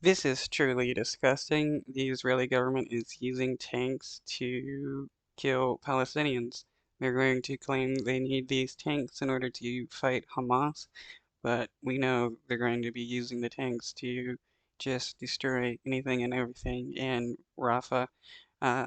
This is truly disgusting. The Israeli government is using tanks to kill Palestinians. They're going to claim they need these tanks in order to fight Hamas, but we know they're going to be using the tanks to just destroy anything and everything in Rafah. Uh,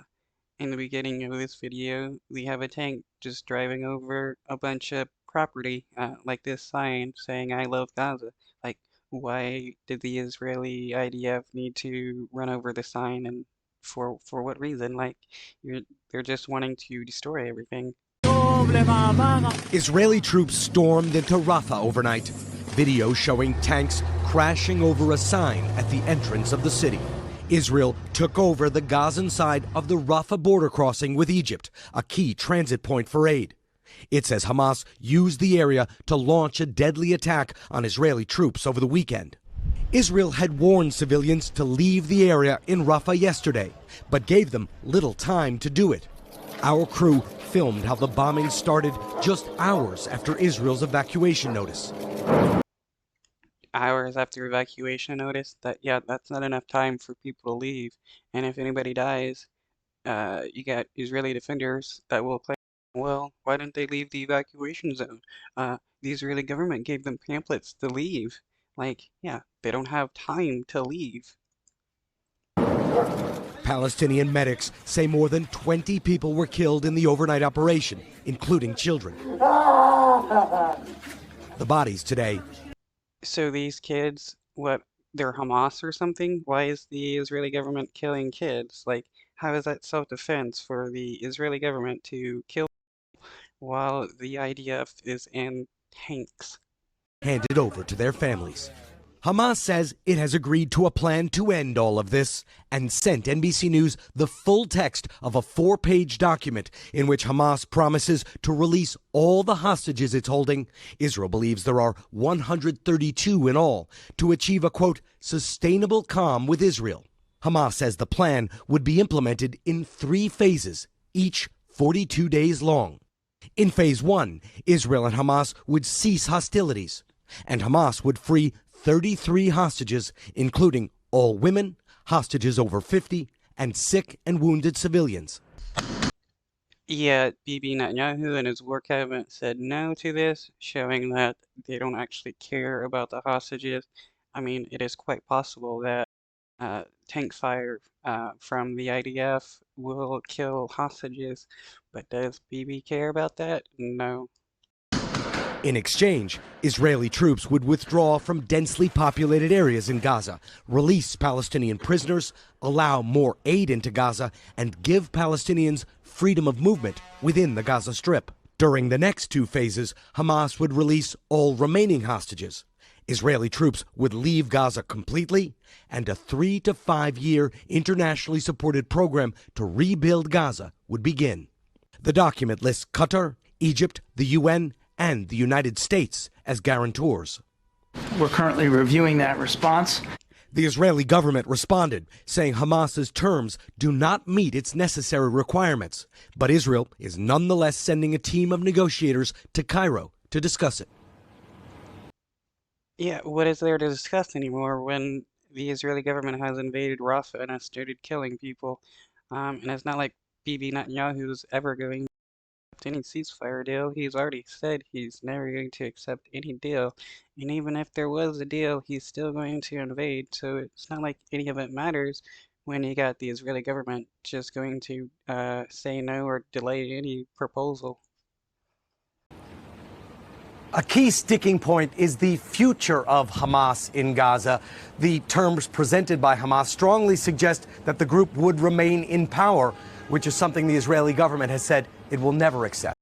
in the beginning of this video, we have a tank just driving over a bunch of property, like this sign saying "I love Gaza." Like, why did the Israeli IDF need to run over the sign, and for what reason? Like, you're they're just wanting to destroy everything. Israeli troops stormed into Rafah overnight. Video showing tanks crashing over a sign at the entrance of the city. Israel took over the Gazan side of the Rafah border crossing with Egypt, a key transit point for aid. It says Hamas used the area to launch a deadly attack on Israeli troops over the weekend. Israel had warned civilians to leave the area in Rafah yesterday, but gave them little time to do it. Our crew filmed how the bombing started just hours after Israel's evacuation notice. Hours after evacuation notice, that's not enough time for people to leave. And if anybody dies, you got Israeli defenders that will claim, well, why didn't they leave the evacuation zone? The Israeli government gave them pamphlets to leave. Like, yeah, they don't have time to leave. Palestinian medics say more than 20 people were killed in the overnight operation, including children. The bodies today. So these kids, what, they're Hamas or something? Why is the Israeli government killing kids? Like, how is that self-defense for the Israeli government to kill while the IDF is in tanks? Handed over to their families. Hamas says it has agreed to a plan to end all of this and sent NBC News the full text of a 4-page document in which Hamas promises to release all the hostages it's holding. Israel believes there are 132 in all to achieve a, quote, sustainable calm with Israel. Hamas says the plan would be implemented in 3 phases, each 42 days long. In phase 1, Israel and Hamas would cease hostilities, and Hamas would free 33 hostages, including all women, hostages over 50, and sick and wounded civilians. Yeah, Bibi Netanyahu and his war cabinet said no to this, showing that they don't actually care about the hostages. I mean, it is quite possible that tank fire from the IDF will kill hostages, but does Bibi care about that? No. In exchange, Israeli troops would withdraw from densely populated areas in Gaza, release Palestinian prisoners, allow more aid into Gaza, and give Palestinians freedom of movement within the Gaza Strip. During the next 2 phases, Hamas would release all remaining hostages. Israeli troops would leave Gaza completely, and a 3 to 5 year internationally supported program to rebuild Gaza would begin. The document lists Qatar, Egypt, the UN, and the United States as guarantors. We're currently reviewing that response. The Israeli government responded, saying Hamas's terms do not meet its necessary requirements, but Israel is nonetheless sending a team of negotiators to Cairo to discuss it. Yeah, what is there to discuss anymore when the Israeli government has invaded Rafah and has started killing people? And it's not like Bibi Netanyahu's ever going any ceasefire deal. He's already said he's never going to accept any deal, and even if there was a deal, he's still going to invade. So it's not like any of it matters when you got the Israeli government just going to say no or delay any proposal. A key sticking point is the future of Hamas in Gaza. The terms presented by Hamas strongly suggest that the group would remain in power, which is something the Israeli government has said it will never accept.